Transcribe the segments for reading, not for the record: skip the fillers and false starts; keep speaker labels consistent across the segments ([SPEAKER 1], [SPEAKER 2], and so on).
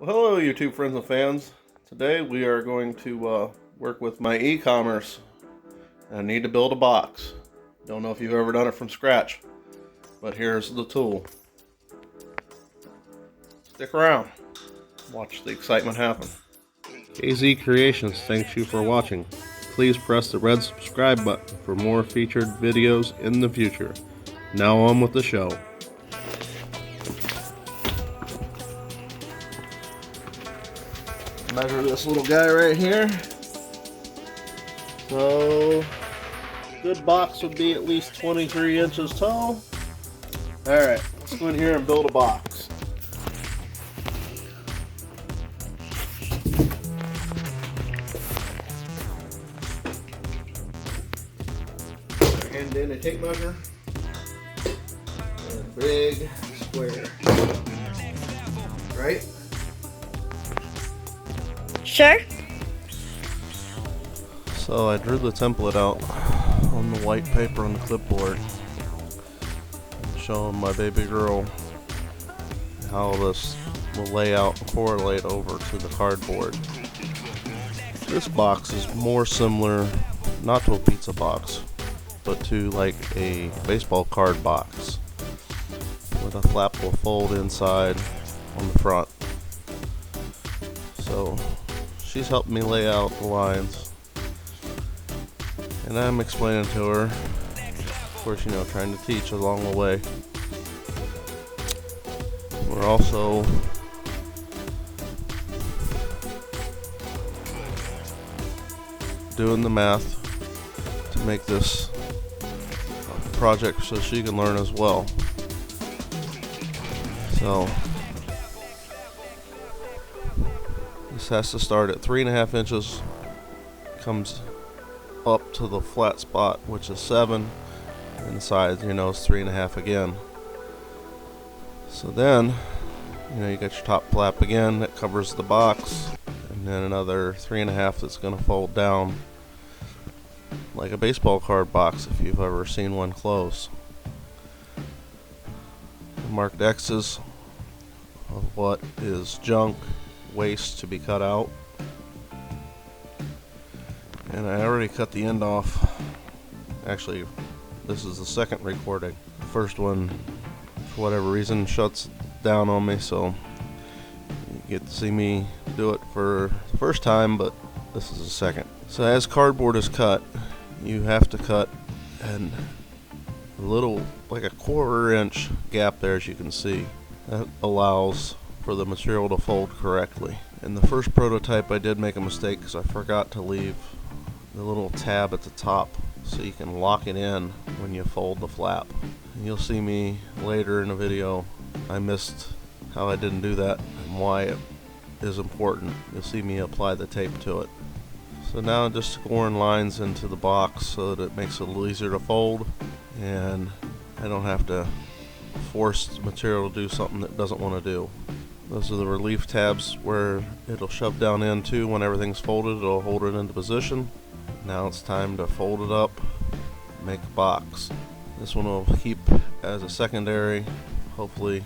[SPEAKER 1] Well, hello YouTube friends and fans. Today we are going to work with my e-commerce. I need to build a box. Don't know if you've ever done it from scratch, but here's the tool. Stick around. Watch the excitement happen. KZ Creations thanks you for watching. Please press the red subscribe button for more featured videos in the future. Now on with the show. Measure this little guy right here. So, good box would be at least 23 inches tall. Alright, let's go in here and build a box. Hand in a tape measure. And a big square. Right?
[SPEAKER 2] Sure.
[SPEAKER 1] So I drew the template out on the white paper on the clipboard, showing my baby girl how this will lay out and correlate over to the cardboard. This box is more similar, not to a pizza box, but to like a baseball card box, with a flap will fold inside on the front. So she's helped me lay out the lines, and I'm explaining to her, of course, trying to teach along the way. We're also doing the math to make this a project so she can learn as well. So this has to start at 3.5 inches, comes up to the flat spot, which is 7, and the sides, is 3.5 again. So then, you got your top flap again that covers the box, and then another 3.5 that's going to fold down like a baseball card box if you've ever seen one close. Marked X's of what is junk, waste to be cut out, and I already cut the end off. Actually, this is the second recording. The first one, for whatever reason, shuts down on me, so you get to see me do it for the first time, but this is the second. So as cardboard is cut, you have to cut and a little, like a 1/4 inch gap there, as you can see. That allows for the material to fold correctly. In the first prototype I did make a mistake because I forgot to leave the little tab at the top so you can lock it in when you fold the flap. And you'll see me later in the video, I missed how I didn't do that and why it is important. You'll see me apply the tape to it. So now I'm just scoring lines into the box so that it makes it a little easier to fold, and I don't have to force the material to do something that it doesn't want to do. Those are the relief tabs where it'll shove down into when everything's folded. It'll hold it into position. Now it's time to fold it up, make a box. This one will keep as a secondary, hopefully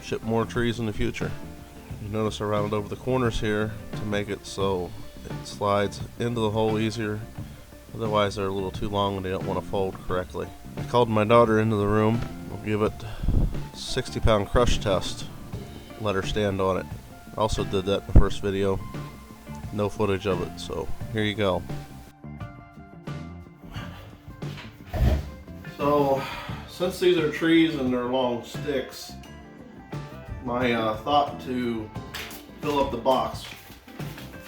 [SPEAKER 1] ship more trees in the future. You notice I rounded over the corners here to make it so it slides into the hole easier. Otherwise they're a little too long and they don't want to fold correctly. I called my daughter into the room. We'll give it 60-pound crush test. Let her stand on it. I also did that in the first video. No footage of it, so here you go. So, since these are trees and they're long sticks, my thought to fill up the box,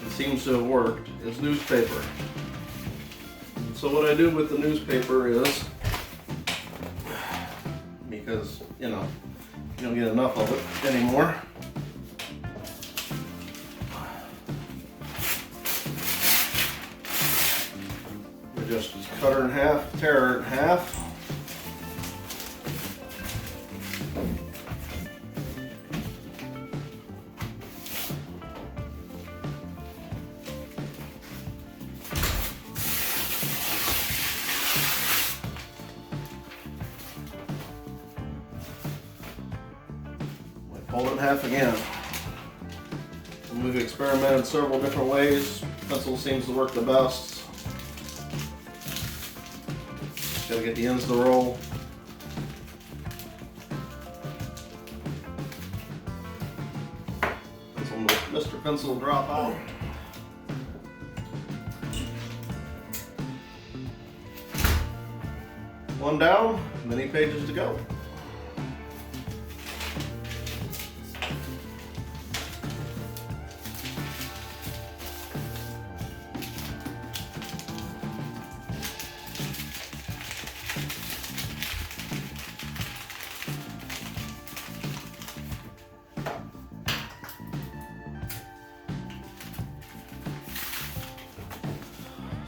[SPEAKER 1] it seems to have worked, is newspaper. And so what I do with the newspaper is, because you don't get enough of it anymore, we just cut her in half, tear her in half. Fold it in half again. And we've experimented several different ways. Pencil seems to work the best. Just gotta get the ends to roll. Mr. Pencil will drop out. One down, many pages to go.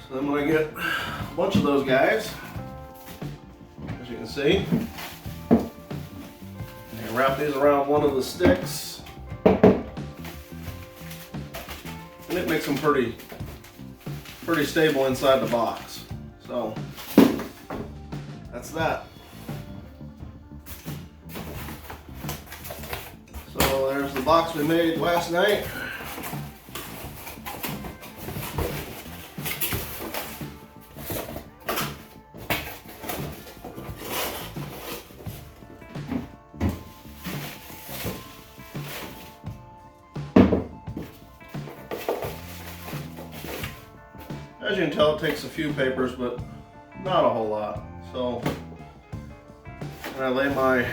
[SPEAKER 1] So then when I get a bunch of those guys, as you can see, I wrap these around one of the sticks, and it makes them pretty stable inside the box. So that's that. So there's the box we made last night. As you can tell, it takes a few papers, but not a whole lot. So, and I lay my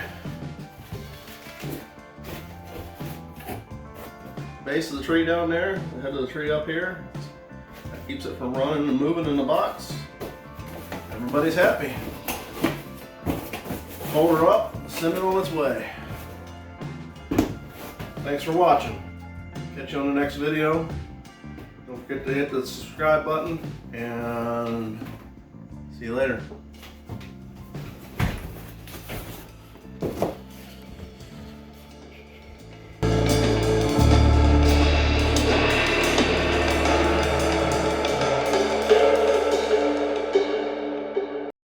[SPEAKER 1] base of the tree down there, the head of the tree up here. That keeps it from running and moving in the box. Everybody's happy. Fold her up, send it on its way. Thanks for watching. Catch you on the next video. Don't forget to hit the subscribe button, and see you later.